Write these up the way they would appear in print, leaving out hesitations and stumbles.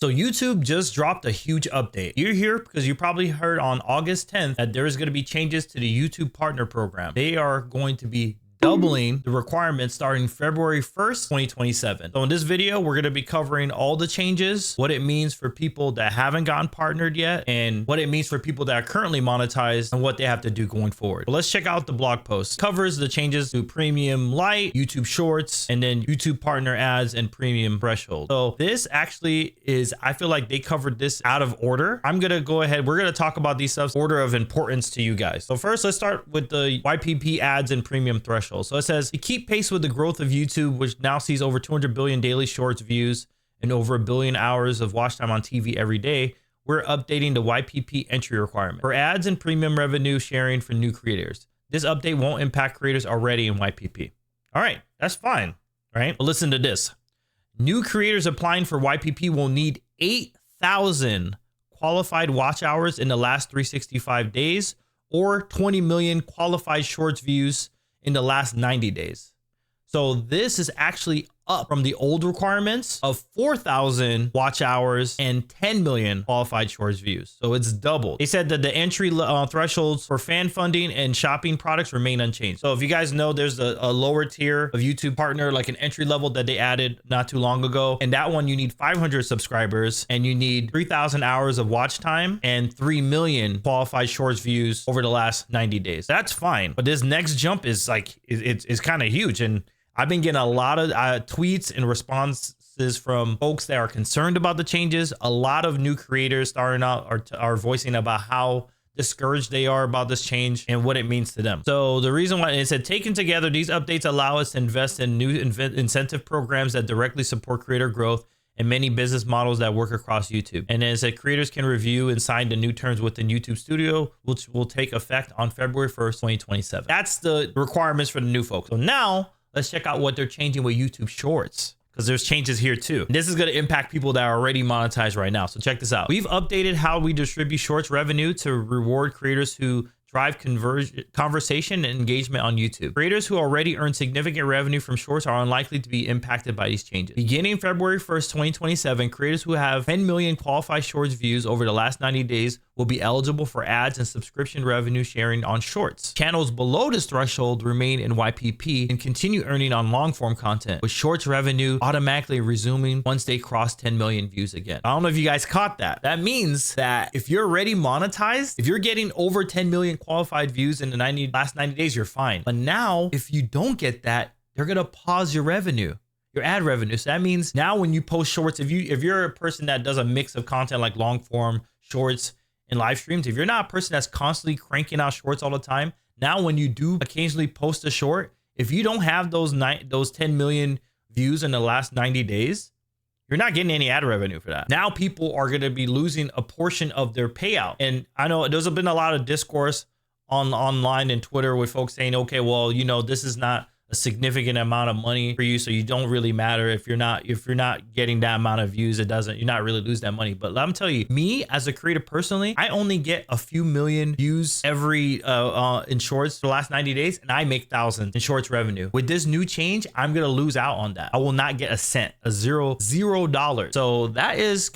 So YouTube just dropped a huge update. You're here because you probably heard on August 10th that there is going to be changes to the YouTube partner program. They are going to be doubling the requirements starting February 1st, 2027. So in this video, we're going to be covering all the changes, what it means for people that haven't gotten partnered yet, and what it means for people that are currently monetized and what they have to do going forward. But let's check out the blog post. It covers the changes to Premium Lite, YouTube Shorts, and then YouTube Partner Ads and Premium Threshold. So this actually is, I feel like they covered this out of order. I'm going to go ahead. We're going to talk about these stuff order of importance to you guys. So first, let's start with the YPP ads and Premium Threshold. So it says to keep pace with the growth of YouTube, which now sees over 200 billion daily shorts views and over 1 billion hours of watch time on TV every day, we're updating the YPP entry requirement for ads and premium revenue sharing for new creators. This update won't impact creators already in YPP. All right, that's fine, right? But listen to this. New creators applying for YPP will need 8,000 qualified watch hours in the last 365 days or 20 million qualified shorts views in the last 90 days. So this is actually up from the old requirements of 4,000 watch hours and 10 million qualified shorts views. So it's doubled. They said that the entry thresholds for fan funding and shopping products remain unchanged. So if you guys know, there's a lower tier of YouTube partner, like an entry level that they added not too long ago. And that one, you need 500 subscribers and you need 3,000 hours of watch time and 3 million qualified shorts views over the last 90 days. That's fine. But this next jump is like, it's kind of huge. And I've been getting a lot of tweets and responses from folks that are concerned about the changes. A lot of new creators starting out are voicing about how discouraged they are about this change and what it means to them. So the reason why it said, taken together, these updates allow us to invest in new incentive programs that directly support creator growth and many business models that work across YouTube. And then it said creators can review and sign the new terms within YouTube Studio, which will take effect on February 1st, 2027. That's the requirements for the new folks. So now let's check out what they're changing with YouTube Shorts, because there's changes here too. This is going to impact people that are already monetized right now. So check this out. We've updated how we distribute Shorts revenue to reward creators who drive conversation and engagement on YouTube. Creators who already earn significant revenue from Shorts are unlikely to be impacted by these changes. Beginning February 1st, 2027, creators who have 10 million qualified Shorts views over the last 90 days will be eligible for ads and subscription revenue sharing on Shorts. Channels below this threshold remain in YPP and continue earning on long form content, with Shorts revenue automatically resuming once they cross 10 million views again. I don't know if you guys caught that. That means that if you're already monetized, if you're getting over 10 million qualified views in the last 90 days, you're fine. But now, if you don't get that, they're gonna pause your revenue, your ad revenue. So that means now when you post Shorts, if you're a person that does a mix of content like long form, Shorts, and live streams, if you're not a person that's constantly cranking out Shorts all the time, now when you do occasionally post a short, if you don't have those 10 million views in the last 90 days, you're not getting any ad revenue for that. Now people are going to be losing a portion of their payout. And I know there's been a lot of discourse online and Twitter with folks saying, okay, well, you know, this is not a significant amount of money for you, so you don't really matter if you're not getting that amount of views. You're not really lose that money. But I'm telling you, me as a creator personally, I only get a few million views every in Shorts for the last 90 days, and I make thousands in Shorts revenue. With this new change, I'm gonna lose out on that. I will not get a cent, $0. So that's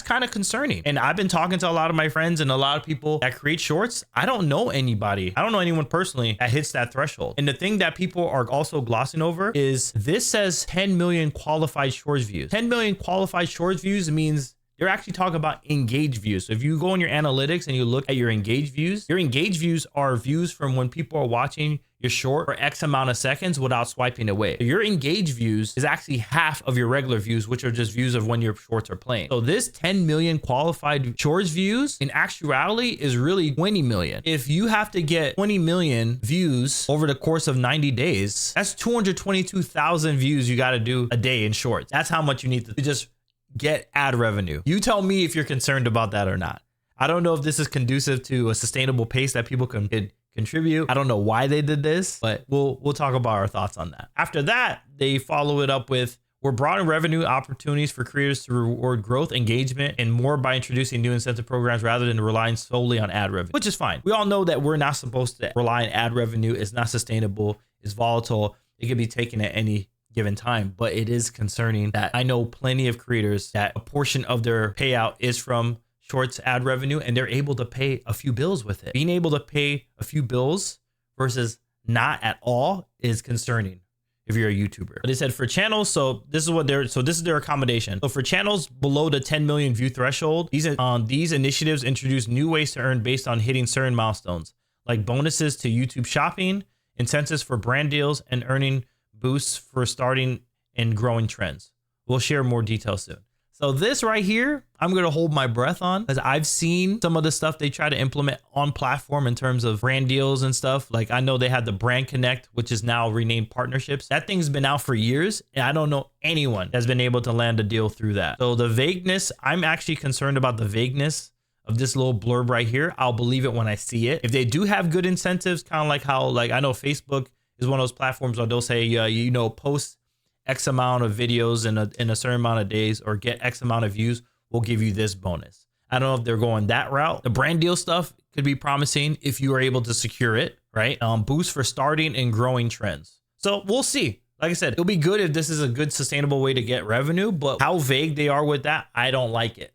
kind of concerning. And I've been talking to a lot of my friends and a lot of people that create Shorts. I don't know anybody. I don't know anyone personally that hits that threshold. And the thing that people are also glossing over is this says 10 million qualified Shorts views. 10 million qualified Shorts views means they're actually talking about engaged views. So if you go in your analytics and you look at your engaged views are views from when people are watching your short for X amount of seconds without swiping away. So your engaged views is actually half of your regular views, which are just views of when your shorts are playing. So this 10 million qualified Shorts views in actuality is really 20 million. If you have to get 20 million views over the course of 90 days, that's 222,000 views you got to do a day in Shorts. That's how much you need to just get ad revenue. You tell me if you're concerned about that or not. I don't know if this is conducive to a sustainable pace that people can contribute. I don't know why they did this, but we'll talk about our thoughts on that. After that, they follow it up with, we're broadening revenue opportunities for creators to reward growth, engagement, and more by introducing new incentive programs rather than relying solely on ad revenue, which is fine. We all know that we're not supposed to rely on ad revenue. It's not sustainable. It's volatile. It can be taken at any given time. But it is concerning that I know plenty of creators that a portion of their payout is from Shorts ad revenue, and they're able to pay a few bills with it. Being able to pay a few bills versus not at all is concerning if you're a YouTuber. But they said for channels, so this is their accommodation. So for channels below the 10 million view threshold, these initiatives introduce new ways to earn based on hitting certain milestones, like bonuses to YouTube shopping, incentives for brand deals, and earning boosts for starting and growing trends. We'll share more details soon. So this right here, I'm going to hold my breath on, because I've seen some of the stuff they try to implement on platform in terms of brand deals and stuff. Like I know they had the Brand Connect, which is now renamed partnerships. That thing's been out for years, and I don't know anyone that's been able to land a deal through that. So the vagueness, I'm actually concerned about the vagueness of this little blurb right here. I'll believe it when I see it. If they do have good incentives, kind of like how, like I know Facebook is one of those platforms where they'll say, you know, post X amount of videos in a certain amount of days, or get X amount of views, we'll give you this bonus. I don't know if they're going that route. The brand deal stuff could be promising if you are able to secure it, right? Boost for starting and growing trends. So we'll see. Like I said, it'll be good if this is a good sustainable way to get revenue, but how vague they are with that, I don't like it.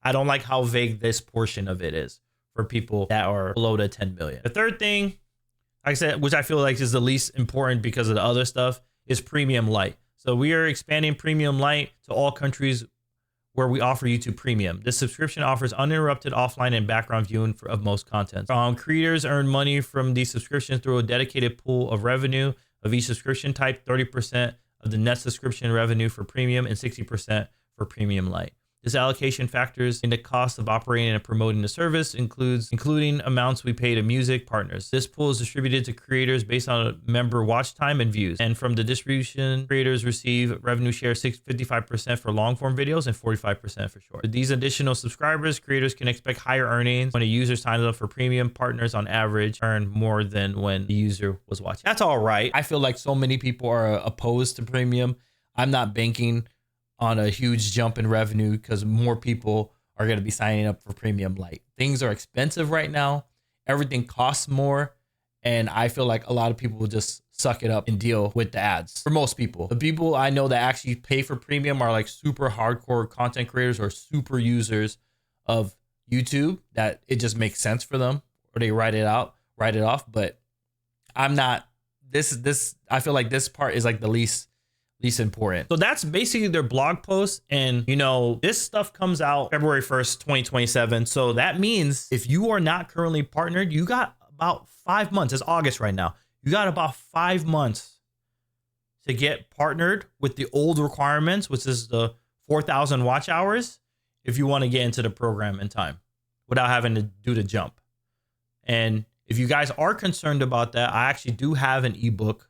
I don't like how vague this portion of it is for people that are below the 10 million. The third thing, like I said, which I feel like is the least important because of the other stuff, is Premium Lite. So we are expanding Premium Lite to all countries where we offer YouTube Premium. This subscription offers uninterrupted offline and background viewing of most content. Creators earn money from these subscriptions through a dedicated pool of revenue of each subscription type, 30% of the net subscription revenue for Premium and 60% for Premium Lite. This allocation factors in the cost of operating and promoting the service, including amounts we pay to music partners. This pool is distributed to creators based on member watch time and views. And from the distribution, creators receive revenue share 55% for long form videos and 45% for short. With these additional subscribers, creators can expect higher earnings. When a user signs up for premium, partners on average earn more than when the user was watching. That's all right. I feel like so many people are opposed to premium. I'm not banking on a huge jump in revenue because more people are going to be signing up for Premium Lite. Things are expensive right now. Everything costs more. And I feel like a lot of people will just suck it up and deal with the ads. For most people, the people I know that actually pay for premium are like super hardcore content creators or super users of YouTube that it just makes sense for them, or they write it off. But I'm not, I feel like this part is like the least important. So that's basically their blog post. And you know, this stuff comes out February 1st, 2027. So that means if you are not currently partnered, you got about 5 months. It's August right now. You got about 5 months to get partnered with the old requirements, which is the 4,000 watch hours, if you want to get into the program in time without having to do the jump. And if you guys are concerned about that, I actually do have an ebook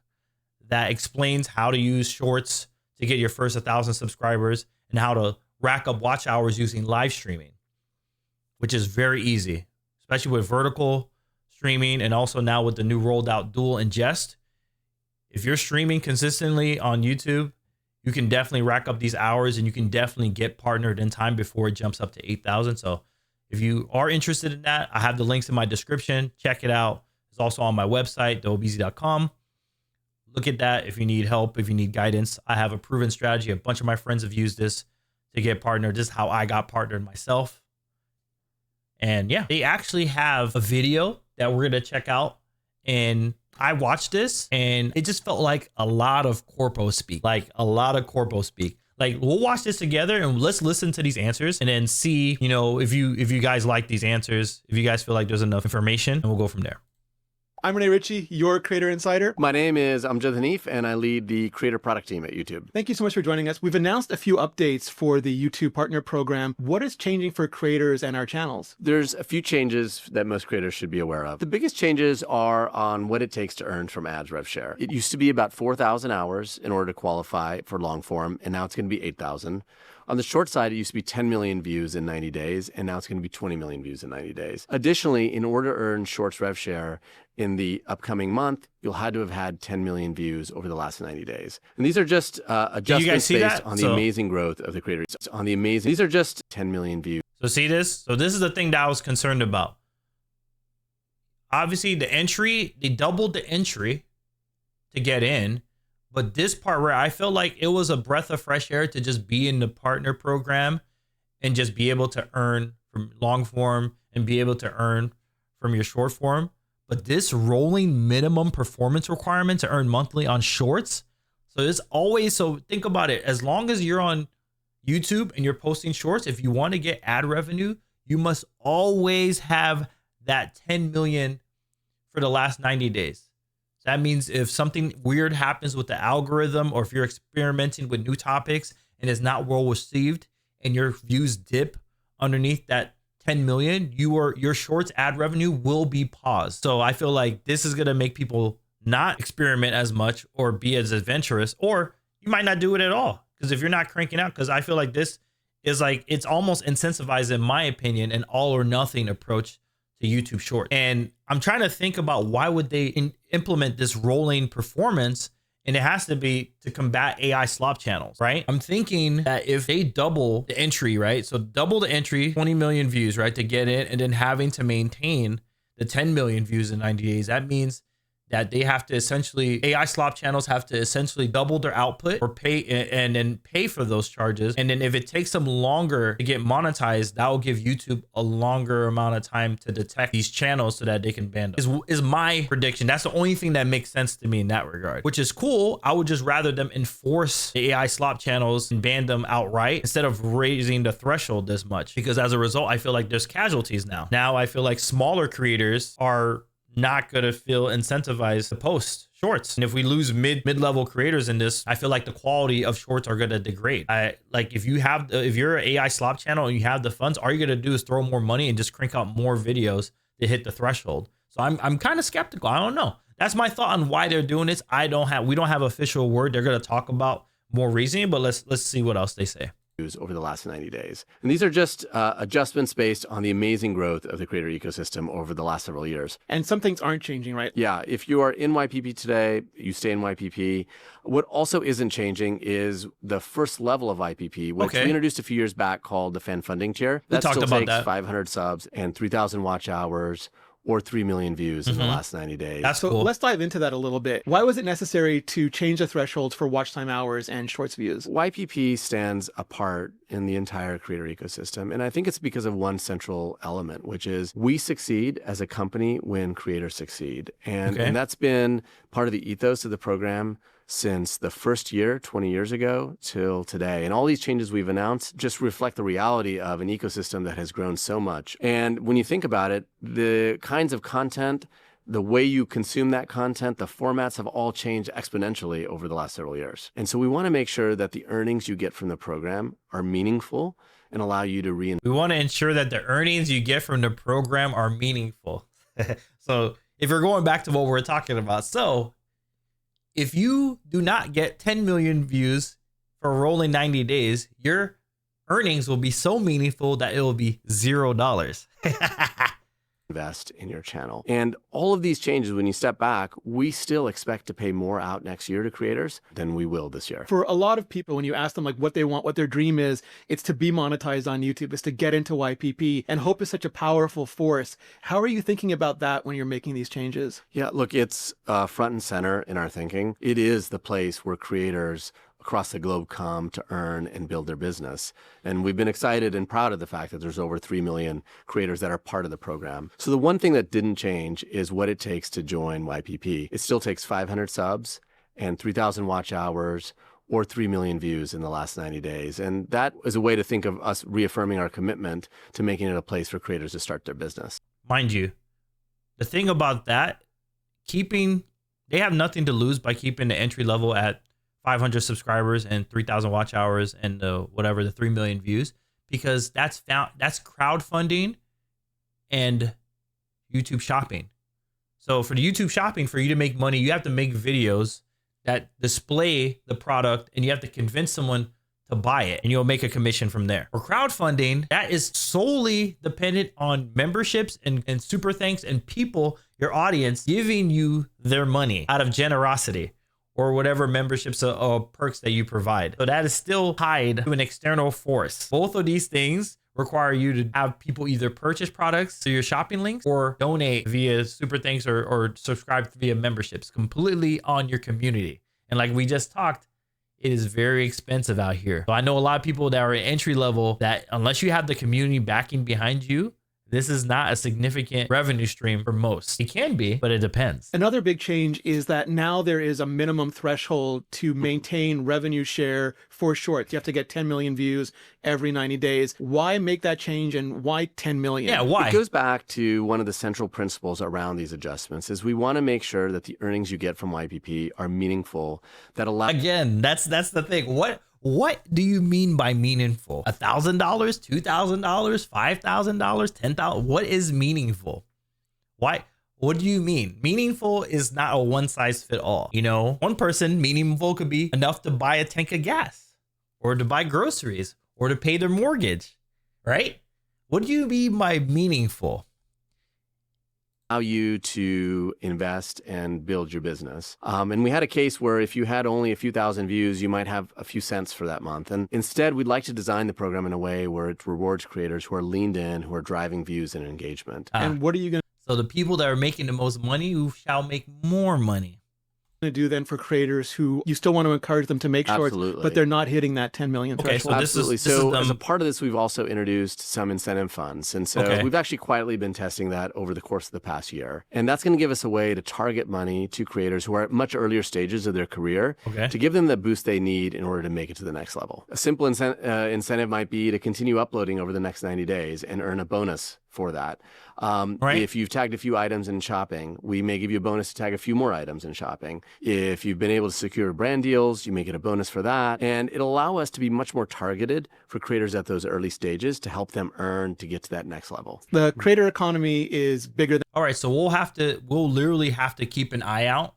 that explains how to use Shorts to get your first 1,000 subscribers and how to rack up watch hours using live streaming, which is very easy, especially with vertical streaming and also now with the new rolled out dual ingest. If you're streaming consistently on YouTube, you can definitely rack up these hours and you can definitely get partnered in time before it jumps up to 8,000. So if you are interested in that, I have the links in my description. Check it out. It's also on my website, theobeezy.com. Look at that if you need help, if you need guidance. I have a proven strategy. A bunch of my friends have used this to get partnered. This is how I got partnered myself. And yeah, they actually have a video that we're going to check out. And I watched this and it just felt like a lot of corpo speak, Like we'll watch this together and let's listen to these answers and then see, you know, if you guys like these answers, if you guys feel like there's enough information, and we'll go from there. I'm Renee Ritchie, your Creator Insider. My name is Amjad Hanif, and I lead the creator product team at YouTube. Thank you so much for joining us. We've announced a few updates for the YouTube Partner Program. What is changing for creators and our channels? There's a few changes that most creators should be aware of. The biggest changes are on what it takes to earn from ads rev share. It used to be about 4,000 hours in order to qualify for long form, and now it's going to be 8,000. On the short side, it used to be 10 million views in 90 days, and now it's going to be 20 million views in 90 days. Additionally, in order to earn Shorts rev share in the upcoming month, you'll have to have had 10 million views over the last 90 days. And these are just adjustments based on the amazing growth of the creators. These are just 10 million views. So see this? So this is the thing that I was concerned about. Obviously, the entry, they doubled the entry to get in, But this part where I felt like it was a breath of fresh air to just be in the partner program and just be able to earn from long form and be able to earn from your short form. But this rolling minimum performance requirement to earn monthly on shorts. So it's always, so think about it. As long as you're on YouTube and you're posting shorts, if you want to get ad revenue, you must always have that 10 million for the last 90 days. So that means if something weird happens with the algorithm, or if you're experimenting with new topics and it's not well received and your views dip underneath that 10 million, your shorts ad revenue will be paused. So I feel like this is going to make people not experiment as much or be as adventurous, or you might not do it at all. Because if you're not cranking out, because I feel like this is like, it's almost incentivized, in my opinion, an all or nothing approach to YouTube short. And I'm trying to think about why would they implement this rolling performance. And it has to be to combat AI slop channels, right? I'm thinking that if they double the entry, right? So double the entry, 20 million views, right? To get in, and then having to maintain the 10 million views in 90 days, that means that they have to essentially, AI slop channels have to essentially double their output or pay, and then pay for those charges. And then if it takes them longer to get monetized, that will give YouTube a longer amount of time to detect these channels so that they can ban them, is my prediction. That's the only thing that makes sense to me in that regard, which is cool. I would just rather them enforce the AI slop channels and ban them outright instead of raising the threshold this much, because as a result, I feel like there's casualties now. Now I feel like smaller creators are not gonna feel incentivized to post shorts. And if we lose mid-level creators in this, I feel like the quality of shorts are gonna degrade. If you're an AI slop channel and you have the funds, all you're gonna do is throw more money and just crank out more videos to hit the threshold. So I'm kind of skeptical. I don't know. That's my thought on why they're doing this. We don't have official word. They're gonna talk about more reasoning, but let's see what else they say over the last 90 days. And these are just adjustments based on the amazing growth of the creator ecosystem over the last several years. And some things aren't changing, right? Yeah, if you are in YPP today, you stay in YPP. What also isn't changing is the first level of YPP, which we introduced a few years back called the fan funding tier. That still takes 500 subs and 3,000 watch hours, or 3 million views in the last 90 days. That's so cool. Let's dive into that a little bit. Why was it necessary to change the thresholds for watch time hours and shorts views? YPP stands apart in the entire creator ecosystem. And I think it's because of one central element, which is we succeed as a company when creators succeed. And that's been part of the ethos of the program since the first year, 20 years ago, till today. And all these changes we've announced just reflect the reality of an ecosystem that has grown so much. And when you think about it, the kinds of content, the way you consume that content, the formats have all changed exponentially over the last several years. And so we want to make sure that the earnings you get from the program are meaningful and allow you to reinvest. We want to ensure that the earnings you get from the program are meaningful. So if you're going back to what we're talking about, so if you do not get 10 million views for rolling 90 days, your earnings will be so meaningful that it will be $0. Invest in your channel. And all of these changes, when you step back, we still expect to pay more out next year to creators than we will this year. For a lot of people, when you ask them like what they want, what their dream is, it's to be monetized on YouTube, it's to get into YPP, and hope is such a powerful force. How are you thinking about that when you're making these changes? Yeah, look, it's front and center in our thinking. It is the place where creators across the globe come to earn and build their business. And we've been excited and proud of the fact that there's over 3 million creators that are part of the program. So the one thing that didn't change is what it takes to join YPP. It still takes 500 subs and 3,000 watch hours or 3 million views in the last 90 days. And that is a way to think of us reaffirming our commitment to making it a place for creators to start their business. Mind you, the thing about that, they have nothing to lose by keeping the entry level at 500 subscribers and 3,000 watch hours and the 3 million views, because that's crowdfunding and YouTube shopping. So for the YouTube shopping, for you to make money, you have to make videos that display the product and you have to convince someone to buy it, and you'll make a commission from there. For crowdfunding, that is solely dependent on memberships and super thanks and people, your audience, giving you their money out of generosity or whatever memberships or perks that you provide. So that is still tied to an external force. Both of these things require you to have people either purchase products through your shopping links or donate via super thanks or subscribe via memberships, completely on your community. And like we just talked, it is very expensive out here. So I know a lot of people that are at entry level that unless you have the community backing behind you, this is not a significant revenue stream for most. It can be, but it depends. Another big change is that now there is a minimum threshold to maintain revenue share for shorts. You have to get 10 million views every 90 days. Why make that change, and why 10 million? Yeah, why? It goes back to one of the central principles around these adjustments is we want to make sure that the earnings you get from YPP are meaningful, that allow. Again, that's the thing. What do you mean by meaningful? $1,000, $2,000, $5,000, $10,000? What is meaningful? Why? What do you mean? Meaningful is not a one size fit all. You know, one person meaningful could be enough to buy a tank of gas, or to buy groceries, or to pay their mortgage, right? What do you mean by meaningful? Allow you to invest and build your business. And we had a case where if you had only a few thousand views, you might have a few cents for that month. And instead, we'd like to design the program in a way where it rewards creators who are leaned in, who are driving views and engagement. And what are you going So the people that are making the most money who shall make more money. to do then for creators who you still want to encourage them to make shorts, Absolutely. but they're not hitting that 10 million Okay, threshold? so Absolutely. this is So them. as a part of this, we've also introduced some incentive funds. And so Okay. we've actually quietly been testing that over the course of the past year. And that's going to give us a way to target money to creators who are at much earlier stages of their career Okay. to give them the boost they need in order to make it to the next level. A simple incentive might be to continue uploading over the next 90 days and earn a bonus for that. Right. If you've tagged a few items in shopping, we may give you a bonus to tag a few more items in shopping. If you've been able to secure brand deals, you may get a bonus for that. And it'll allow us to be much more targeted for creators at those early stages to help them earn to get to that next level. The creator economy is bigger than All right, so we'll literally have to keep an eye out,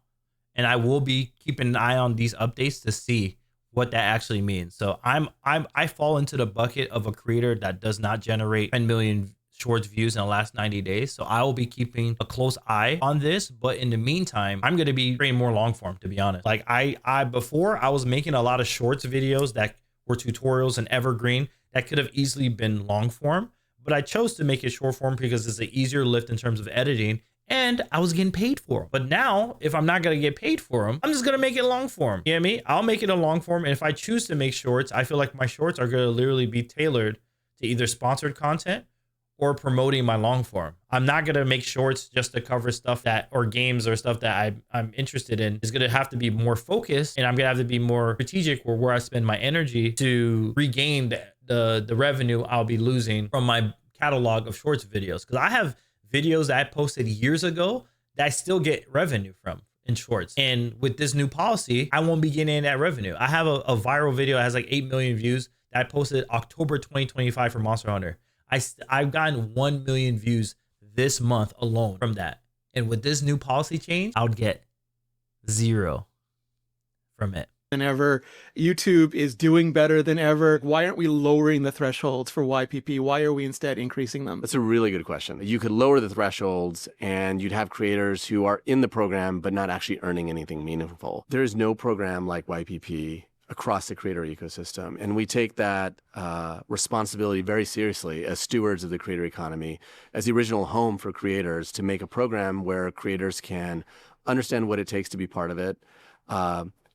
and I will be keeping an eye on these updates to see what that actually means. So I fall into the bucket of a creator that does not generate 10 million shorts views in the last 90 days. So I will be keeping a close eye on this. But in the meantime, I'm going to be creating more long form, to be honest. Like before I was making a lot of shorts videos that were tutorials and evergreen that could have easily been long form, but I chose to make it short form because it's an easier lift in terms of editing, and I was getting paid for them. But now, if I'm not going to get paid for them, I'm just going to make it long form. You know what I mean? I'll make it a long form. And if I choose to make shorts, I feel like my shorts are going to literally be tailored to either sponsored content or promoting my long form. I'm not going to make shorts just to cover stuff or games or stuff that I'm interested in. It's going to have to be more focused, and I'm going to have to be more strategic where I spend my energy to regain the revenue I'll be losing from my catalog of shorts videos. Because I have videos that I posted years ago that I still get revenue from in shorts. And with this new policy, I won't be getting that revenue. I have a viral video that has like 8 million views that I posted October 2025 for Monster Hunter. I've gotten 1 million views this month alone from that. And with this new policy change, I would get 0 from it. ever. YouTube is doing better than ever. Why aren't we lowering the thresholds for YPP? Why are we instead increasing them? That's a really good question. You could lower the thresholds and you'd have creators who are in the program but not actually earning anything meaningful. There is no program like YPP across the creator ecosystem. And we take that responsibility very seriously as stewards of the creator economy, as the original home for creators, to make a program where creators can understand what it takes to be part of it,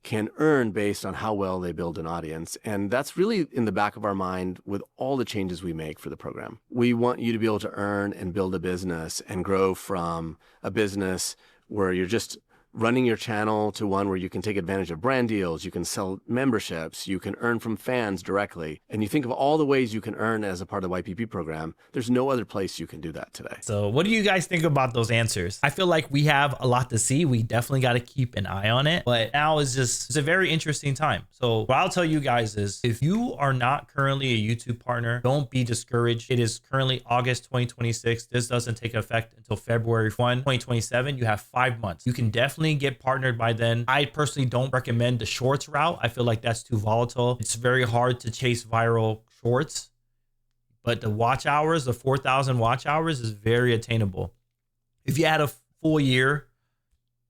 can earn based on how well they build an audience. And that's really in the back of our mind with all the changes we make for the program. We want you to be able to earn and build a business and grow from a business where you're just running your channel to one where you can take advantage of brand deals, you can sell memberships, you can earn from fans directly. And you think of all the ways you can earn as a part of the YPP program. There's no other place you can do that today. So what do you guys think about those answers? I feel like we have a lot to see. We definitely got to keep an eye on it. But now it's a very interesting time. So what I'll tell you guys is, if you are not currently a YouTube partner, don't be discouraged. It is currently August 2026. This doesn't take effect until February 1, 2027. You have 5 months. You can definitely get partnered by then. I personally don't recommend the shorts route. I feel like that's too volatile. It's very hard to chase viral shorts, but the watch hours, the 4,000 watch hours, is very attainable. If you had a full year,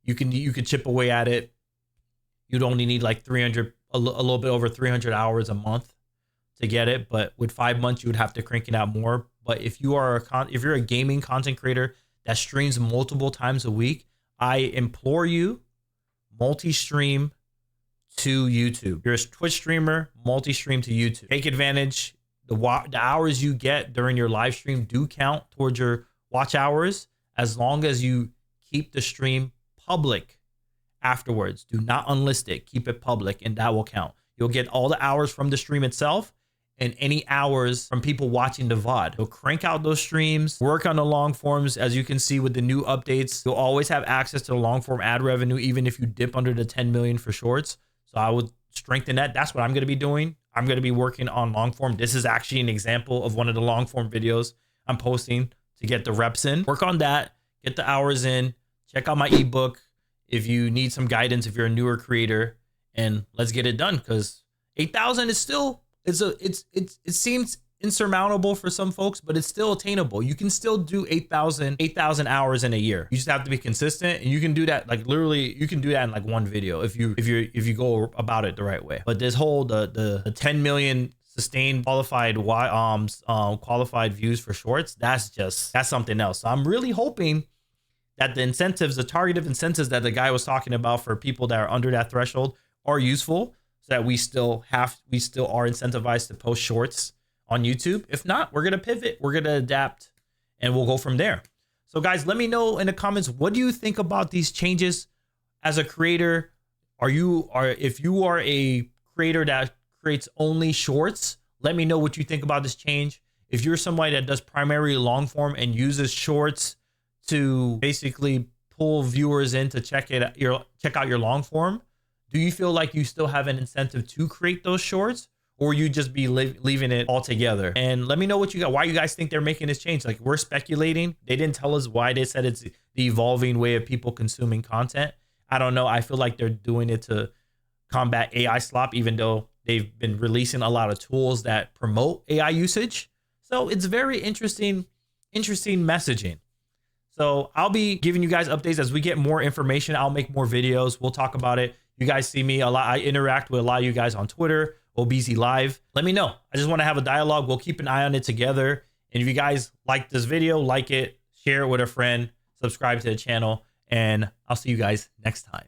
you could chip away at it. You'd only need like 300, a little bit over 300 hours a month to get it. But with 5 months, you would have to crank it out more. But if you're a gaming content creator that streams multiple times a week, I implore you, multi-stream to YouTube. You're a Twitch streamer, multi-stream to YouTube. Take advantage. The hours you get during your live stream do count towards your watch hours, as long as you keep the stream public afterwards. Do not unlist it. Keep it public, and that will count. You'll get all the hours from the stream itself and any hours from people watching the VOD. So crank out those streams, work on the long forms. As you can see with the new updates, you'll always have access to the long form ad revenue, even if you dip under the 10 million for shorts. So I would strengthen that. That's what I'm going to be doing. I'm going to be working on long form. This is actually an example of one of the long form videos I'm posting to get the reps in. Work on that, get the hours in, check out my ebook if you need some guidance, if you're a newer creator, and let's get it done, because 8,000 is still, it seems insurmountable for some folks, but it's still attainable. You can still do 8,000 hours in a year. You just have to be consistent, and you can do that, like literally you can do that in like one video if you go about it the right way. But this whole the 10 million sustained qualified views for shorts, that's something else. So I'm really hoping that the incentives, the targeted incentives that the guy was talking about for people that are under that threshold are useful, so that we still are incentivized to post shorts on YouTube. If not, we're gonna pivot, we're gonna adapt, and we'll go from there. So guys, let me know in the comments, what do you think about these changes as a creator? If you are a creator that creates only shorts, let me know what you think about this change. If you're somebody that does primarily long form and uses shorts to basically pull viewers in to check out your long form, do you feel like you still have an incentive to create those shorts, or you just be leaving it altogether? And let me know why you guys think they're making this change. Like, we're speculating. They didn't tell us why. They said it's the evolving way of people consuming content. I don't know. I feel like they're doing it to combat AI slop, even though they've been releasing a lot of tools that promote AI usage. So it's very interesting messaging. So I'll be giving you guys updates as we get more information. I'll make more videos. We'll talk about it. You guys see me a lot. I interact with a lot of you guys on Twitter, OBZ Live. Let me know. I just want to have a dialogue. We'll keep an eye on it together. And if you guys like this video, like it, share it with a friend, subscribe to the channel, and I'll see you guys next time.